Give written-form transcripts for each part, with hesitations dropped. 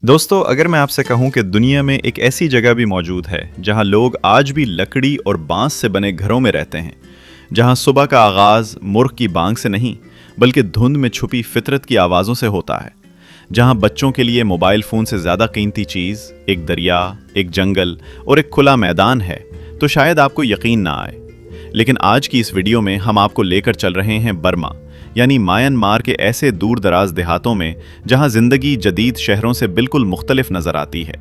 दोस्तों, अगर मैं आपसे कहूं कि दुनिया में एक ऐसी जगह भी मौजूद है जहां लोग आज भी लकड़ी और बांस से बने घरों में रहते हैं, जहां सुबह का आगाज मुर्ग की बांग से नहीं बल्कि धुंध में छुपी फितरत की आवाज़ों से होता है, जहां बच्चों के लिए मोबाइल फ़ोन से ज़्यादा कीमती चीज़ एक दरिया, एक जंगल और एक खुला मैदान है, तो शायद आपको यकीन ना आए। लेकिन आज की इस वीडियो में हम आपको लेकर चल रहे हैं बर्मा यानी म्यांमार के ऐसे दूर दराज देहातों में जहां जिंदगी जदीद शहरों से बिल्कुल मुख्तलिफ नजर आती है।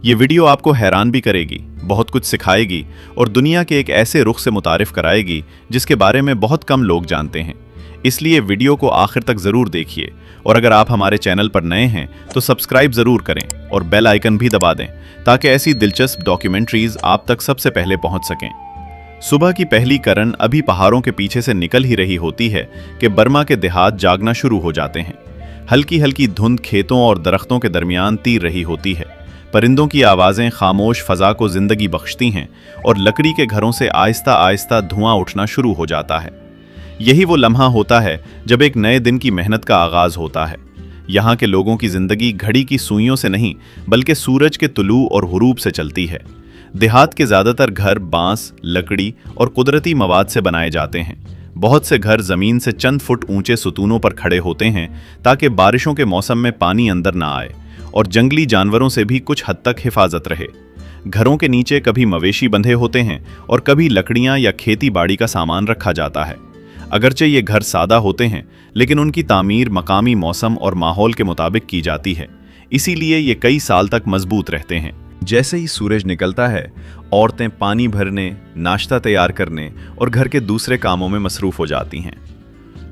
ये वीडियो आपको हैरान भी करेगी, बहुत कुछ सिखाएगी और दुनिया के एक ऐसे रुख से मुतारिफ कराएगी जिसके बारे में बहुत कम लोग जानते हैं। इसलिए वीडियो को आखिर तक ज़रूर देखिए और अगर आप हमारे चैनल पर नए हैं तो सब्सक्राइब ज़रूर करें और बेल आइकन भी दबा दें ताकि ऐसी दिलचस्प डॉक्यूमेंट्रीज आप तक सबसे पहले पहुंच सकें। सुबह की पहली किरण अभी पहाड़ों के पीछे से निकल ही रही होती है कि बर्मा के देहात जागना शुरू हो जाते हैं। हल्की हल्की धुंध खेतों और दरख्तों के दरमियान तीर रही होती है। परिंदों की आवाज़ें खामोश फजा को जिंदगी बख्शती हैं और लकड़ी के घरों से आहिस्ता आहिस्ता धुआं उठना शुरू हो जाता है। यही वो लम्हा होता है जब एक नए दिन की मेहनत का आगाज़ होता है। यहाँ के लोगों की जिंदगी घड़ी की सुइयों से नहीं बल्कि सूरज के तुलू और गुरूब से चलती है। देहात के ज़्यादातर घर बांस, लकड़ी और कुदरती मवाद से बनाए जाते हैं। बहुत से घर ज़मीन से चंद फुट ऊंचे सुतूनों पर खड़े होते हैं ताकि बारिशों के मौसम में पानी अंदर ना आए और जंगली जानवरों से भी कुछ हद तक हिफाजत रहे। घरों के नीचे कभी मवेशी बंधे होते हैं और कभी लकड़ियाँ या खेती बाड़ी का सामान रखा जाता है। अगरचे ये घर सादा होते हैं लेकिन उनकी तामीर मकामी मौसम और माहौल के मुताबिक की जाती है, इसीलिए ये कई साल तक मजबूत रहते हैं। जैसे ही सूरज निकलता है, औरतें पानी भरने, नाश्ता तैयार करने और घर के दूसरे कामों में मसरूफ हो जाती हैं।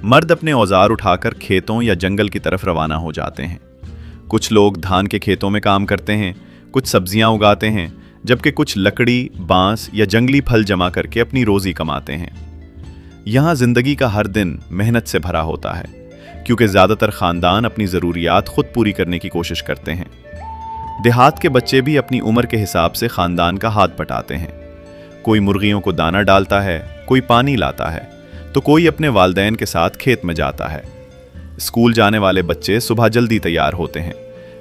मर्द अपने औजार उठाकर खेतों या जंगल की तरफ रवाना हो जाते हैं। कुछ लोग धान के खेतों में काम करते हैं, कुछ सब्जियां उगाते हैं, जबकि कुछ लकड़ी, बांस या जंगली फल जमा करके अपनी रोजी कमाते हैं। यहाँ जिंदगी का हर दिन मेहनत से भरा होता है क्योंकि ज़्यादातर ख़ानदान अपनी ज़रूरियात खुद पूरी करने की कोशिश करते हैं। देहात के बच्चे भी अपनी उम्र के हिसाब से खानदान का हाथ बटाते हैं। कोई मुर्गियों को दाना डालता है, कोई पानी लाता है, तो कोई अपने वालिदैन के साथ खेत में जाता है। स्कूल जाने वाले बच्चे सुबह जल्दी तैयार होते हैं,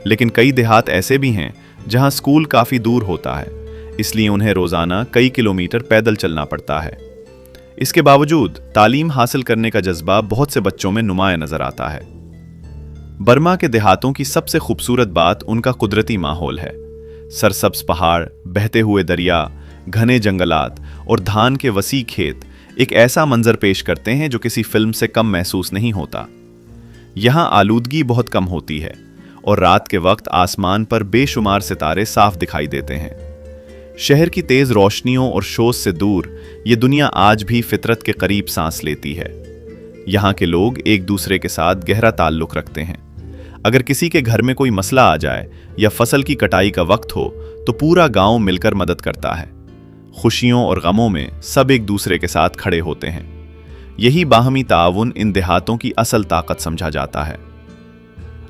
लेकिन कई देहात ऐसे भी हैं जहां स्कूल काफ़ी दूर होता है, इसलिए उन्हें रोज़ाना कई किलोमीटर पैदल चलना पड़ता है। इसके बावजूद तालीम हासिल करने का जज्बा बहुत से बच्चों में नुमाया नज़र आता है। बर्मा के देहातों की सबसे खूबसूरत बात उनका कुदरती माहौल है। सरसब्ज पहाड़, बहते हुए दरिया, घने जंगलात और धान के वसी खेत एक ऐसा मंजर पेश करते हैं जो किसी फिल्म से कम महसूस नहीं होता। यहाँ आलूदगी बहुत कम होती है और रात के वक्त आसमान पर बेशुमार सितारे साफ दिखाई देते हैं। शहर की तेज रोशनियों और शोर से दूर ये दुनिया आज भी फितरत के करीब सांस लेती है। यहाँ के लोग एक दूसरे के साथ गहरा ताल्लुक रखते हैं। अगर किसी के घर में कोई मसला आ जाए या फसल की कटाई का वक्त हो तो पूरा गांव मिलकर मदद करता है। खुशियों और गमों में सब एक दूसरे के साथ खड़े होते हैं। यही बाहमी ताउन इन देहातों की असल ताकत समझा जाता है।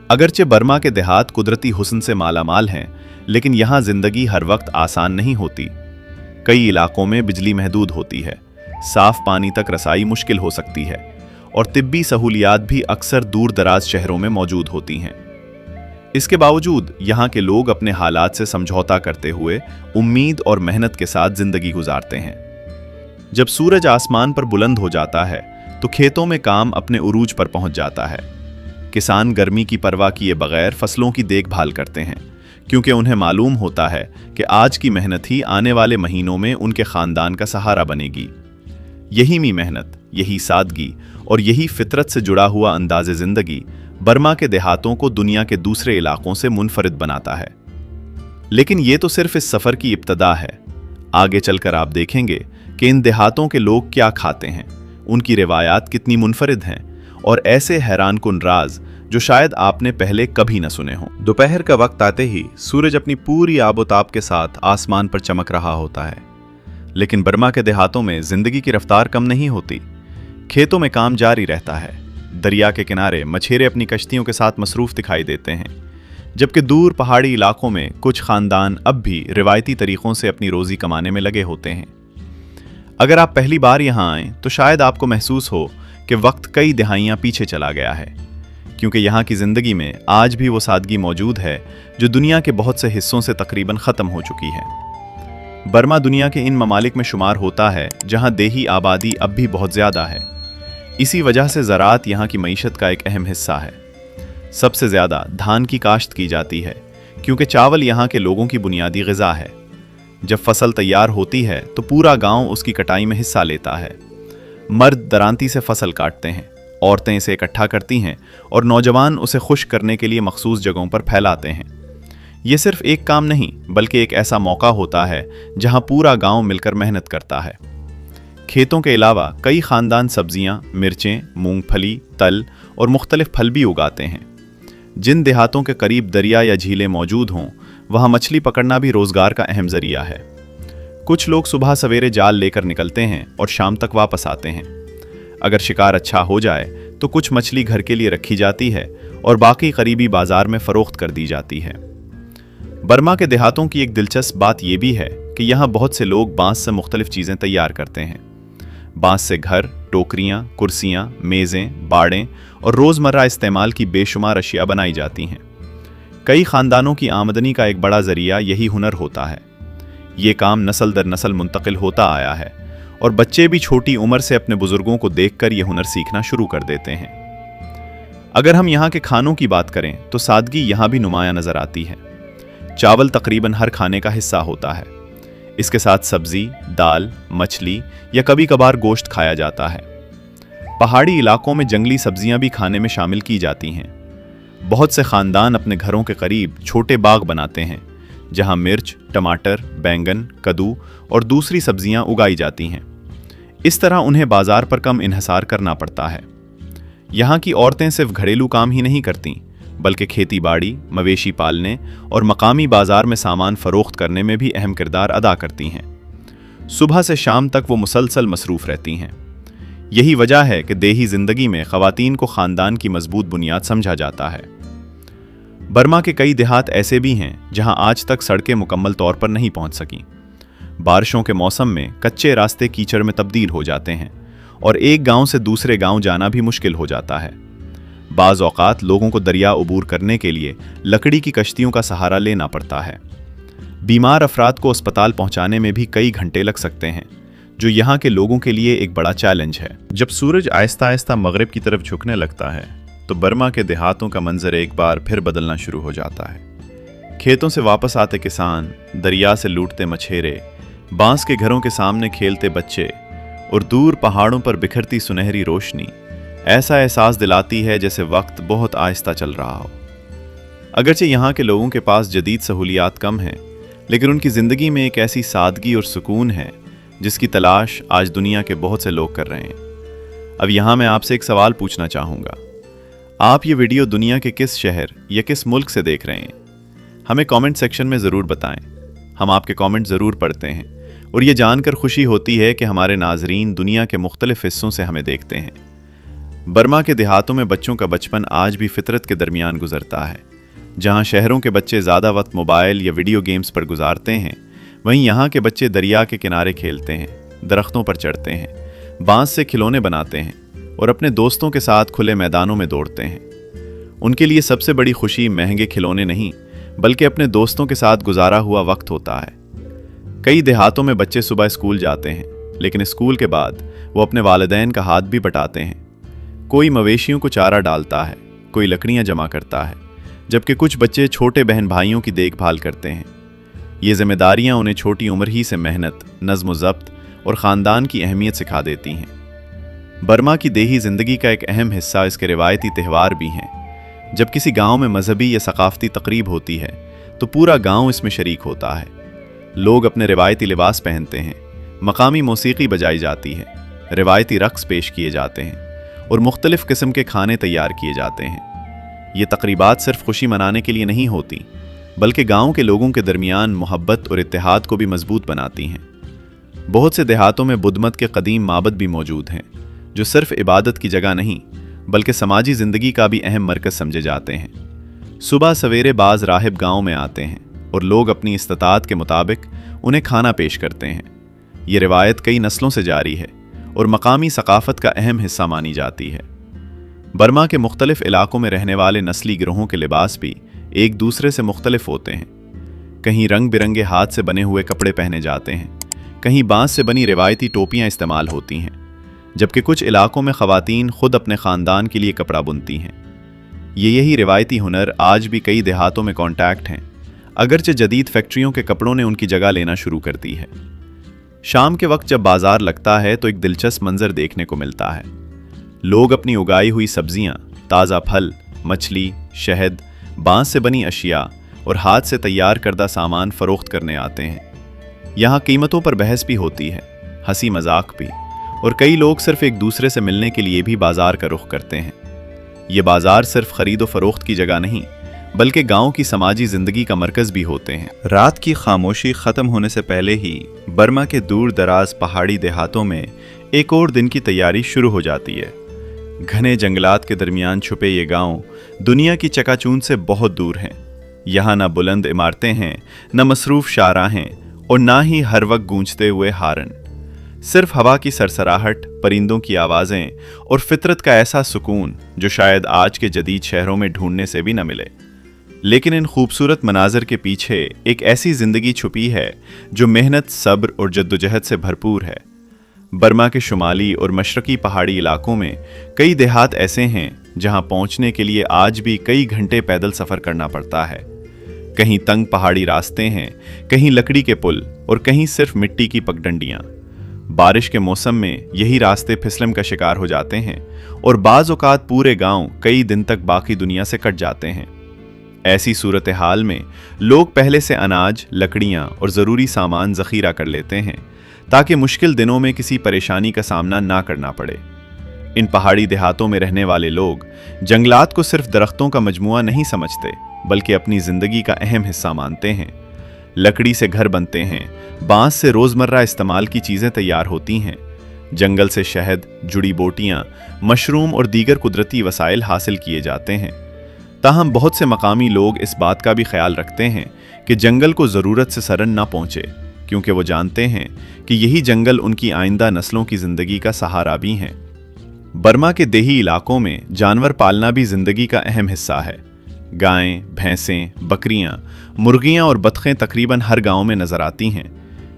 अगरचे बर्मा के देहात कुदरती हुस्न से मालामाल हैं, लेकिन यहाँ जिंदगी हर वक्त आसान नहीं होती। कई इलाकों में बिजली महदूद होती है, साफ पानी तक रसाई मुश्किल हो सकती है और तिब्बी सहूलियात भी अक्सर दूर दराज शहरों में मौजूद होती हैं। इसके बावजूद यहाँ के लोग अपने हालात से समझौता करते हुए उम्मीद और मेहनत के साथ जिंदगी गुजारते हैं। जब सूरज आसमान पर बुलंद हो जाता है तो खेतों में काम अपने उरूज पर पहुंच जाता है। किसान गर्मी की परवाह किए बगैर फसलों की देखभाल करते हैं क्योंकि उन्हें मालूम होता है कि आज की मेहनत ही आने वाले महीनों में उनके खानदान का सहारा बनेगी। यही मी मेहनत, यही सादगी और यही फितरत से जुड़ा हुआ अंदाज़े ज़िंदगी बर्मा के देहातों को दुनिया के दूसरे इलाकों से मुनफरिद बनाता है। लेकिन ये तो सिर्फ इस सफ़र की इब्तदा है। आगे चलकर आप देखेंगे कि इन देहातों के लोग क्या खाते हैं, उनकी रिवायात कितनी मुनफरिद हैं और ऐसे हैरानकुन राज जो शायद आपने पहले कभी न सुने हों। दोपहर का वक्त आते ही सूरज अपनी पूरी आबोताब के साथ आसमान पर चमक रहा होता है, लेकिन बर्मा के देहातों में जिंदगी की रफ्तार कम नहीं होती। खेतों में काम जारी रहता है। दरिया के किनारे मछेरे अपनी कश्तियों के साथ मसरूफ दिखाई देते हैं, जबकि दूर पहाड़ी इलाकों में कुछ खानदान अब भी रिवायती तरीक़ों से अपनी रोज़ी कमाने में लगे होते हैं। अगर आप पहली बार यहाँ आएँ तो शायद आपको महसूस हो कि वक्त कई दहाइयाँ पीछे चला गया है, क्योंकि यहाँ की ज़िंदगी में आज भी वो सादगी मौजूद है जो दुनिया के बहुत से हिस्सों से तकरीबन ख़त्म हो चुकी है। बर्मा दुनिया के इन ममालिक में शुमार होता है जहाँ देही आबादी अब भी बहुत ज़्यादा है। इसी वजह से ज़राअत यहाँ की मईशत का एक अहम हिस्सा है। सबसे ज़्यादा धान की काश्त की जाती है क्योंकि चावल यहाँ के लोगों की बुनियादी ग़िज़ा है। जब फसल तैयार होती है तो पूरा गांव उसकी कटाई में हिस्सा लेता है। मर्द दरांती से फसल काटते हैं, औरतें इसे इकट्ठा करती हैं और नौजवान उसे खुश करने के लिए मखसूस जगहों पर फैलाते हैं। ये सिर्फ एक काम नहीं बल्कि एक ऐसा मौका होता है जहां पूरा गांव मिलकर मेहनत करता है। खेतों के अलावा कई खानदान सब्जियां, मिर्चें, मूंगफली, तल और मुख्तलिफ फल भी उगाते हैं। जिन देहातों के करीब दरिया या झीलें मौजूद हों वहाँ मछली पकड़ना भी रोज़गार का अहम ज़रिया है। कुछ लोग सुबह सवेरे जाल लेकर निकलते हैं और शाम तक वापस आते हैं। अगर शिकार अच्छा हो जाए तो कुछ मछली घर के लिए रखी जाती है और बाकी करीबी बाजार में फ़रोख्त कर दी जाती है। बर्मा के देहातों की एक दिलचस्प बात यह भी है कि यहाँ बहुत से लोग बांस से मुख्तलिफ चीज़ें तैयार करते हैं। बांस से घर, टोकरियाँ, कुर्सियाँ, मेज़ें, बाड़ें और रोज़मर्रा इस्तेमाल की बेशुमार अशिया बनाई जाती हैं। कई ख़ानदानों की आमदनी का एक बड़ा ज़रिया यही हुनर होता है। ये काम नस्ल दर नस्ल मुंतकिल होता आया है और बच्चे भी छोटी उम्र से अपने बुज़ुर्गों को देखकर ये हुनर सीखना शुरू कर देते हैं। अगर हम यहाँ के खानों की बात करें तो सादगी यहाँ भी नुमायां नज़र आती है। चावल तकरीबन हर खाने का हिस्सा होता है। इसके साथ सब्ज़ी, दाल, मछली या कभी कभार गोश्त खाया जाता है। पहाड़ी इलाकों में जंगली सब्जियां भी खाने में शामिल की जाती हैं। बहुत से ख़ानदान अपने घरों के करीब छोटे बाग बनाते हैं जहां मिर्च, टमाटर, बैंगन, कद्दू और दूसरी सब्जियां उगाई जाती हैं। इस तरह उन्हें बाजार पर कम इन्हसार करना पड़ता है। यहाँ की औरतें सिर्फ घरेलू काम ही नहीं करती बल्कि खेती बाड़ी, मवेशी पालने और मकामी बाजार में सामान फ़रोख्त करने में भी अहम किरदार अदा करती हैं। सुबह से शाम तक वो मुसलसल मसरूफ़ रहती हैं। यही वजह है कि देही ज़िंदगी में ख़वातीन को ख़ानदान की मजबूत बुनियाद समझा जाता है। बर्मा के कई देहात ऐसे भी हैं जहां आज तक सड़कें मुकम्मल तौर पर नहीं पहुंच सकीं। बारिशों के मौसम में कच्चे रास्ते कीचड़ में तब्दील हो जाते हैं और एक गांव से दूसरे गांव जाना भी मुश्किल हो जाता है। बाज़ औक़ात लोगों को दरिया अबूर करने के लिए लकड़ी की कश्तियों का सहारा लेना पड़ता है। बीमार अफराद को अस्पताल पहुंचाने में भी कई घंटे लग सकते हैं, जो यहाँ के लोगों के लिए एक बड़ा चैलेंज है। जब सूरज आहिस्ता आहिस्ता मगरिब की तरफ झुकने लगता है तो बर्मा के देहातों का मंजर एक बार फिर बदलना शुरू हो जाता है। खेतों से वापस आते किसान, दरिया से लूटते मछेरे, बांस के घरों के सामने खेलते बच्चे और दूर पहाड़ों पर बिखरती सुनहरी रोशनी ऐसा एहसास दिलाती है जैसे वक्त बहुत आहिस्ता चल रहा हो। अगरचे यहाँ के लोगों के पास जदीद सहूलियात कम हैं, लेकिन उनकी ज़िंदगी में एक ऐसी सादगी और सुकून है जिसकी तलाश आज दुनिया के बहुत से लोग कर रहे हैं। अब यहाँ मैं आपसे एक सवाल पूछना चाहूँगा। आप ये वीडियो दुनिया के किस शहर या किस मुल्क से देख रहे हैं? हमें कमेंट सेक्शन में ज़रूर बताएं। हम आपके कमेंट ज़रूर पढ़ते हैं और ये जानकर खुशी होती है कि हमारे नाजरीन दुनिया के मुख्तलिफ हिस्सों से हमें देखते हैं। बर्मा के देहातों में बच्चों का बचपन आज भी फितरत के दरमियान गुजरता है। जहाँ शहरों के बच्चे ज़्यादा वक्त मोबाइल या वीडियो गेम्स पर गुजारते हैं, वहीं यहाँ के बच्चे दरिया के किनारे खेलते हैं, दरख्तों पर चढ़ते हैं, बांस से खिलौने बनाते हैं और अपने दोस्तों के साथ खुले मैदानों में दौड़ते हैं। उनके लिए सबसे बड़ी खुशी महंगे खिलौने नहीं बल्कि अपने दोस्तों के साथ गुजारा हुआ वक्त होता है। कई देहातों में बच्चे सुबह स्कूल जाते हैं, लेकिन स्कूल के बाद वो अपने वालिदैन का हाथ भी बटाते हैं। कोई मवेशियों को चारा डालता है, कोई लकड़ियाँ जमा करता है, जबकि कुछ बच्चे छोटे बहन भाइयों की देखभाल करते हैं। ये जिम्मेदारियाँ उन्हें छोटी उम्र ही से मेहनत, नज़्म ज़ब्त और ख़ानदान की अहमियत सिखा देती हैं। बर्मा की देही ज़िंदगी का एक अहम हिस्सा इसके रिवायती त्यौहार भी हैं। जब किसी गांव में मजहबी या सकाफ़ती तकरीब होती है तो पूरा गांव इसमें शरीक होता है। लोग अपने रिवायती लिबास पहनते हैं, मकामी मौसीकी बजाई जाती है, रिवायती रक़्स पेश किए जाते हैं और मुख्तलिफ़ किस्म के खाने तैयार किए जाते हैं। ये तकरीबात सिर्फ खुशी मनाने के लिए नहीं होती बल्कि गांव के लोगों के दरमियान मोहब्बत और इत्तेहाद को भी मजबूत बनाती हैं। बहुत से देहातों में बुद्ध मत के कदीम माबद भी मौजूद हैं, जो सिर्फ इबादत की जगह नहीं बल्कि समाजी ज़िंदगी का भी अहम मरकज़ समझे जाते हैं। सुबह सवेरे बाज़ राहिब गांव में आते हैं और लोग अपनी इस्तात के मुताबिक उन्हें खाना पेश करते हैं। ये रिवायत कई नस्लों से जारी है और मकामी सकाफ़त का अहम हिस्सा मानी जाती है। बर्मा के मुख्तलिफ इलाकों में रहने वाले नस्ली गिरोहों के लिबास भी एक दूसरे से मुख्तलिफ होते हैं। कहीं रंग बिरंगे हाथ से बने हुए कपड़े पहने जाते हैं, कहीं बांस से बनी रिवायती टोपियां इस्तेमाल होती हैं, जबकि कुछ इलाकों में ख़वातीन खुद अपने ख़ानदान के लिए कपड़ा बुनती हैं। यही रिवायती हुनर आज भी कई देहातों में कॉन्टैक्ट हैं, अगरचे जदीद फैक्ट्रियों के कपड़ों ने उनकी जगह लेना शुरू कर दी है। शाम के वक्त जब बाजार लगता है तो एक दिलचस्प मंजर देखने को मिलता है। लोग अपनी उगाई हुई सब्जियां, ताज़ा फल, मछली, शहद, बांस से बनी अशिया और हाथ से तैयार करदा सामान फरोख्त करने आते हैं। यहाँ कीमतों पर बहस भी होती है, हंसी मजाक भी, और कई लोग सिर्फ एक दूसरे से मिलने के लिए भी बाजार का रुख करते हैं। ये बाजार सिर्फ खरीदो फरोख्त की जगह नहीं, बल्कि गांव की समाजी जिंदगी का मरकज भी होते हैं। रात की खामोशी खत्म होने से पहले ही बर्मा के दूर दराज पहाड़ी देहातों में एक और दिन की तैयारी शुरू हो जाती है। घने जंगलात के दरमियान छुपे ये गांव दुनिया की चकाचूंद से बहुत दूर हैं। यहाँ न बुलंद इमारतें हैं, न मसरूफ शाहराहें, और ना ही हर वक्त गूंजते हुए हारन। सिर्फ हवा की सरसराहट, परिंदों की आवाज़ें और फितरत का ऐसा सुकून जो शायद आज के जदीद शहरों में ढूंढने से भी न मिले। लेकिन इन खूबसूरत मनाजर के पीछे एक ऐसी जिंदगी छुपी है जो मेहनत, सब्र और जद्दोजहद से भरपूर है। बर्मा के शुमाली और मशरकी पहाड़ी इलाकों में कई देहात ऐसे हैं जहां पहुंचने के लिए आज भी कई घंटे पैदल सफ़र करना पड़ता है। कहीं तंग पहाड़ी रास्ते हैं, कहीं लकड़ी के पुल और कहीं सिर्फ मिट्टी की पगडंडियां। बारिश के मौसम में यही रास्ते फिसलन का शिकार हो जाते हैं और बाज़ औक़ात पूरे गांव कई दिन तक बाकी दुनिया से कट जाते हैं। ऐसी सूरत हाल में लोग पहले से अनाज, लकड़ियां और ज़रूरी सामान ज़ख़ीरा कर लेते हैं ताकि मुश्किल दिनों में किसी परेशानी का सामना ना करना पड़े। इन पहाड़ी देहातों में रहने वाले लोग जंगलात को सिर्फ दरख्तों का मजमुआ नहीं समझते, बल्कि अपनी ज़िंदगी का अहम हिस्सा मानते हैं। लकड़ी से घर बनते हैं, बांस से रोज़मर्रा इस्तेमाल की चीज़ें तैयार होती हैं, जंगल से शहद, जुड़ी बोटियाँ, मशरूम और दीगर कुदरती वसाइल हासिल किए जाते हैं। ताहम बहुत से मकामी लोग इस बात का भी ख्याल रखते हैं कि जंगल को ज़रूरत से सरन ना पहुँचे, क्योंकि वो जानते हैं कि यही जंगल उनकी आइंदा नस्लों की ज़िंदगी का सहारा भी हैं। बर्मा के देही इलाकों में जानवर पालना भी ज़िंदगी का अहम हिस्सा है। गायें, भैंसें, बकरियां, मुर्गियां और बतखें तकरीबन हर गांव में नज़र आती हैं।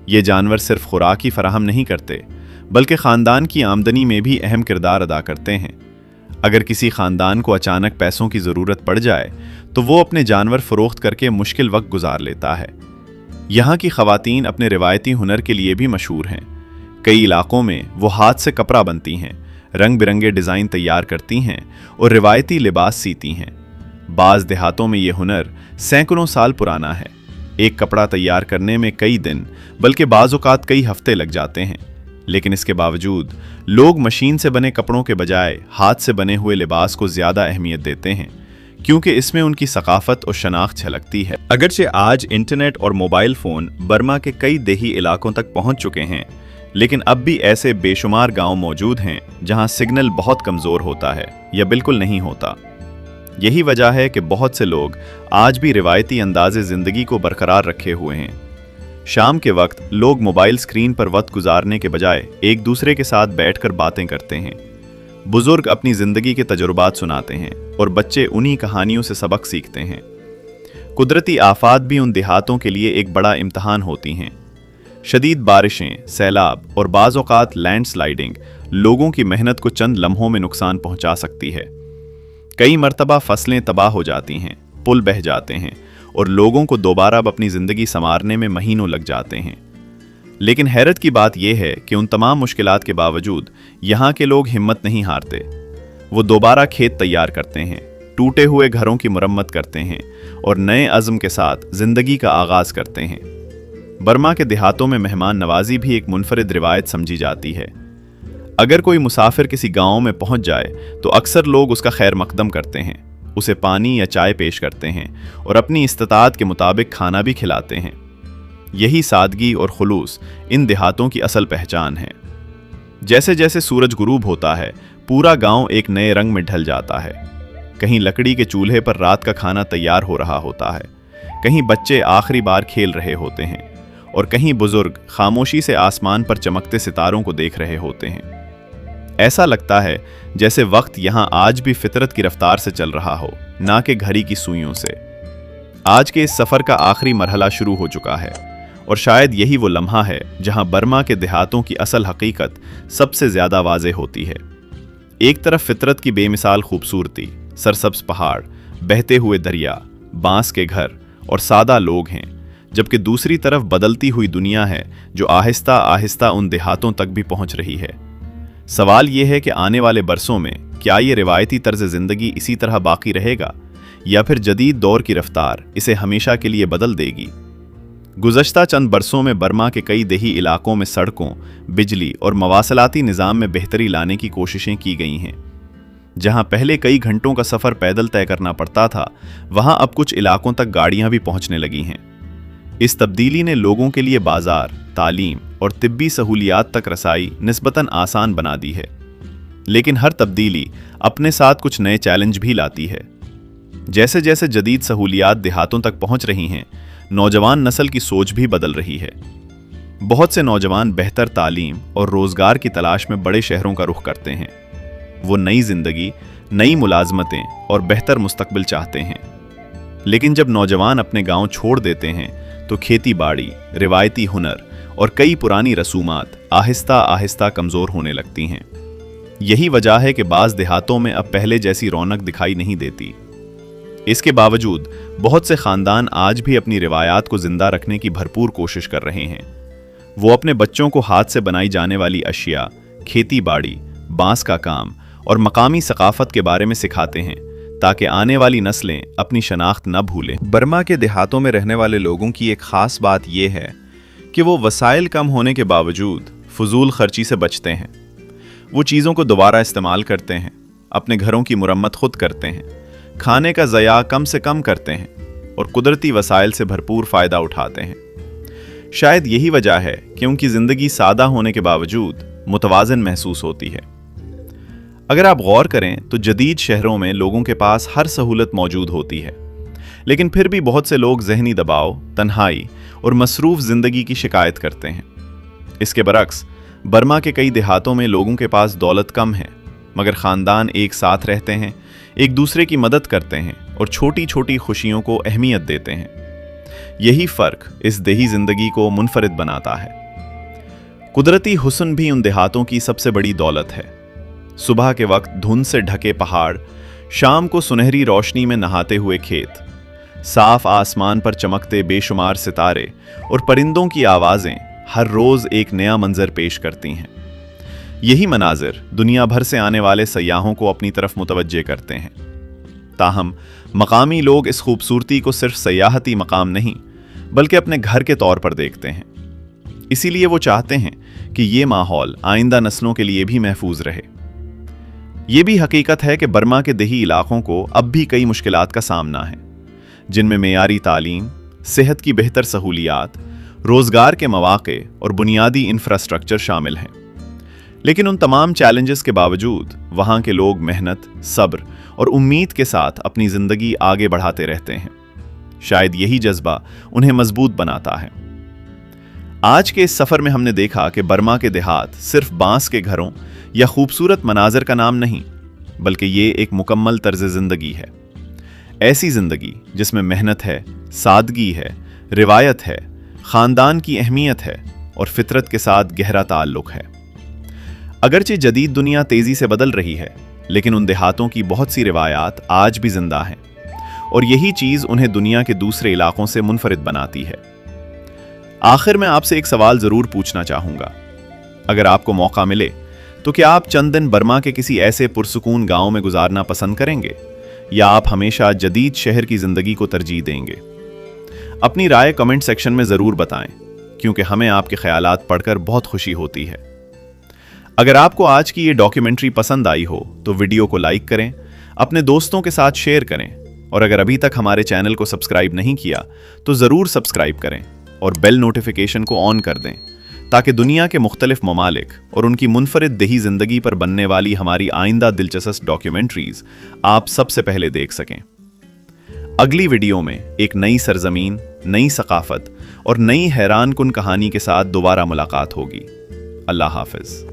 ये जानवर सिर्फ खुराक ही फराहम नहीं करते, बल्कि ख़ानदान की आमदनी में भी अहम किरदार अदा करते हैं। अगर किसी ख़ानदान को अचानक पैसों की ज़रूरत पड़ जाए तो वो अपने जानवर फ़रोख्त करके मुश्किल वक्त गुजार लेता है। यहाँ की ख़वातीन अपने रिवायती हुनर के लिए भी मशहूर हैं। कई इलाकों में वो हाथ से कपड़ा बनती हैं, रंग बिरंगे डिज़ाइन तैयार करती हैं और रिवायती लिबास सीती हैं। बाज़ देहातों में ये हुनर सैकड़ों साल पुराना है। एक कपड़ा तैयार करने में कई दिन, बल्कि बाज़ औक़ात कई हफ्ते लग जाते हैं। लेकिन इसके बावजूद लोग मशीन से बने कपड़ों के बजाय हाथ से बने हुए लिबास को ज़्यादा अहमियत देते हैं, क्योंकि इसमें उनकी सकाफ़त और शनाख्त झलकती है। अगरचे आज इंटरनेट और मोबाइल फ़ोन बर्मा के कई देही इलाकों तक पहुँच चुके हैं, लेकिन अब भी ऐसे बेशुमार गांव मौजूद हैं जहां सिग्नल बहुत कमज़ोर होता है या बिल्कुल नहीं होता। यही वजह है कि बहुत से लोग आज भी रिवायती अंदाज़े ज़िंदगी को बरकरार रखे हुए हैं। शाम के वक्त लोग मोबाइल स्क्रीन पर वक्त गुजारने के बजाय एक दूसरे के साथ बैठकर बातें करते हैं। बुजुर्ग अपनी ज़िंदगी के तजुर्बात सुनाते हैं और बच्चे उन्हीं कहानियों से सबक सीखते हैं। कुदरती आफात भी उन देहातों के लिए एक बड़ा इम्तहान होती हैं। शदीद बारिशें, सैलाब और बाज़ औक़ात लैंडस्लाइडिंग लोगों की मेहनत को चंद लम्हों में नुकसान पहुंचा सकती है। कई मरतबा फसलें तबाह हो जाती हैं, पुल बह जाते हैं और लोगों को दोबारा अपनी ज़िंदगी संवारने में महीनों लग जाते हैं। लेकिन हैरत की बात यह है कि उन तमाम मुश्किलात के बावजूद यहाँ के लोग हिम्मत नहीं हारते। वो दोबारा खेत तैयार करते हैं, टूटे हुए घरों की मुरम्मत करते हैं और नए अज़्म के साथ ज़िंदगी का आगाज़ करते हैं। बर्मा के देहातों में मेहमान नवाजी भी एक मुनफरिद रिवायत समझी जाती है। अगर कोई मुसाफिर किसी गांव में पहुंच जाए तो अक्सर लोग उसका खैर मकदम करते हैं, उसे पानी या चाय पेश करते हैं और अपनी इस्तिताअत के मुताबिक खाना भी खिलाते हैं। यही सादगी और खुलूस इन देहातों की असल पहचान है। जैसे जैसे सूरज गुरूब होता है, पूरा गांव एक नए रंग में ढल जाता है। कहीं लकड़ी के चूल्हे पर रात का खाना तैयार हो रहा होता है, कहीं बच्चे आखिरी बार खेल रहे होते हैं और कहीं बुजुर्ग खामोशी से आसमान पर चमकते सितारों को देख रहे होते हैं। ऐसा लगता है जैसे वक्त यहाँ आज भी फितरत की रफ्तार से चल रहा हो, ना कि घड़ी की सुइयों से। आज के इस सफर का आखिरी मरहला शुरू हो चुका है और शायद यही वो लम्हा है जहां बर्मा के देहातों की असल हकीकत सबसे ज्यादा वाज़ेह होती है। एक तरफ फितरत की बेमिसाल खूबसूरती, सरसब्ज पहाड़, बहते हुए दरिया, बांस के घर और सादा लोग हैं, जबकि दूसरी तरफ बदलती हुई दुनिया है जो आहिस्ता आहिस्ता उन देहातों तक भी पहुंच रही है। सवाल यह है कि आने वाले बरसों में क्या ये रिवायती तर्ज ज़िंदगी इसी तरह बाकी रहेगा या फिर जदीद दौर की रफ्तार इसे हमेशा के लिए बदल देगी। गुज़श्ता चंद बरसों में बर्मा के कई देही इलाकों में सड़कों, बिजली और मवासलाती निज़ाम में बेहतरी लाने की कोशिशें की गई हैं। जहां पहले कई घंटों का सफ़र पैदल तय करना पड़ता था, वहां अब कुछ इलाकों तक गाड़ियां भी पहुंचने लगी हैं। इस तब्दीली ने लोगों के लिए बाजार, तालीम और तिब्बी सहूलियात तक रसाई निस्बतन आसान बना दी है। लेकिन हर तब्दीली अपने साथ कुछ नए चैलेंज भी लाती है। जैसे जैसे जदीद सहूलियात देहातों तक पहुंच रही हैं, नौजवान नस्ल की सोच भी बदल रही है। बहुत से नौजवान बेहतर तालीम और रोजगार की तलाश में बड़े शहरों का रुख करते हैं। वो नई जिंदगी, नई मुलाजमतें और बेहतर मुस्तकबिल चाहते हैं। लेकिन जब नौजवान अपने गांव छोड़ देते हैं तो खेती बाड़ी, रिवायती हुनर और कई पुरानी रसूमात आहिस्ता आहिस्ता कमज़ोर होने लगती हैं। यही वजह है कि बाज़ देहातों में अब पहले जैसी रौनक दिखाई नहीं देती। इसके बावजूद बहुत से खानदान आज भी अपनी रिवायात को जिंदा रखने की भरपूर कोशिश कर रहे हैं। वो अपने बच्चों को हाथ से बनाई जाने वाली अशिया, खेती बाड़ी, बांस का काम और मकामी सकाफत के बारे में सिखाते हैं ताकि आने वाली नस्लें अपनी शनाख्त न भूलें। बर्मा के देहातों में रहने वाले लोगों की एक खास बात यह है कि वो वसाइल कम होने के बावजूद फजूल खर्ची से बचते हैं। वो चीज़ों को दोबारा इस्तेमाल करते हैं, अपने घरों की मुरम्मत खुद करते हैं, खाने का ज़या कम से कम करते हैं और कुदरती वसाइल से भरपूर फ़ायदा उठाते हैं। शायद यही वजह है कि उनकी ज़िंदगी सादा होने के बावजूद मुतवाज़न महसूस होती है। अगर आप गौर करें तो जदीद शहरों में लोगों के पास हर सहूलत मौजूद होती है, लेकिन फिर भी बहुत से लोग ज़हनी दबाव, तन्हाई और मसरूफ़ ज़िंदगी की शिकायत करते हैं। इसके बरक्स बर्मा के कई देहातों में लोगों के पास दौलत कम है, मगर ख़ानदान एक साथ रहते हैं, एक दूसरे की मदद करते हैं और छोटी छोटी खुशियों को अहमियत देते हैं। यही फ़र्क इस देही ज़िंदगी को मुनफरिद बनाता है। कुदरती हुस्न भी उन देहातों की सबसे बड़ी दौलत है। सुबह के वक्त धुंध से ढके पहाड़, शाम को सुनहरी रोशनी में नहाते हुए खेत, साफ आसमान पर चमकते बेशुमार सितारे और परिंदों की आवाज़ें हर रोज़ एक नया मंजर पेश करती हैं। यही मनाजिर दुनिया भर से आने वाले सयाहों को अपनी तरफ मुतवज्जे करते हैं। ताहम मकामी लोग इस खूबसूरती को सिर्फ सयाहती मकाम नहीं बल्कि अपने घर के तौर पर देखते हैं। इसीलिए वो चाहते हैं कि ये माहौल आइंदा नस्लों के लिए भी महफूज रहे। ये भी हकीकत है कि बर्मा के देही इलाकों को अब भी कई मुश्किलात का सामना है, जिनमें मेयारी तालीम, सेहत की बेहतर सहूलियात, रोजगार के मौके और बुनियादी इंफ्रास्ट्रक्चर शामिल हैं। लेकिन उन तमाम चैलेंजेस के बावजूद वहाँ के लोग मेहनत, सब्र और उम्मीद के साथ अपनी ज़िंदगी आगे बढ़ाते रहते हैं। शायद यही जज्बा उन्हें मजबूत बनाता है। आज के इस सफ़र में हमने देखा कि बर्मा के देहात सिर्फ बांस के घरों या खूबसूरत मनाज़र का नाम नहीं, बल्कि ये एक मुकम्मल तर्ज ज़िंदगी है। ऐसी ज़िंदगी जिसमें मेहनत है, सादगी है, रिवायत है, ख़ानदान की अहमियत है और फितरत के साथ गहरा ताल्लुक़ है। अगरचे जदीद दुनिया तेजी से बदल रही है, लेकिन उन देहातों की बहुत सी रिवायात आज भी जिंदा हैं और यही चीज़ उन्हें दुनिया के दूसरे इलाकों से मुनफरिद बनाती है। आखिर में आपसे एक सवाल ज़रूर पूछना चाहूँगा। अगर आपको मौका मिले तो क्या आप चंद दिन बर्मा के किसी ऐसे पुरसुकून गांव में गुजारना पसंद करेंगे या आप हमेशा जदीद शहर की ज़िंदगी को तरजीह देंगे? अपनी राय कमेंट सेक्शन में ज़रूर बताएं, क्योंकि हमें आपके ख्यालात पढ़कर बहुत खुशी होती है। अगर आपको आज की ये डॉक्यूमेंट्री पसंद आई हो तो वीडियो को लाइक करें, अपने दोस्तों के साथ शेयर करें और अगर अभी तक हमारे चैनल को सब्सक्राइब नहीं किया तो ज़रूर सब्सक्राइब करें और बेल नोटिफिकेशन को ऑन कर दें ताकि दुनिया के मुख्तलिफ ममालिक और उनकी मुनफरिद देही ज़िंदगी पर बनने वाली हमारी आइंदा दिलचस्प डॉक्यूमेंट्रीज आप सबसे पहले देख सकें। अगली वीडियो में एक नई सरजमीन, नई सकाफत और नई हैरान कुन कहानी के साथ दोबारा मुलाकात होगी। अल्लाह हाफिज़।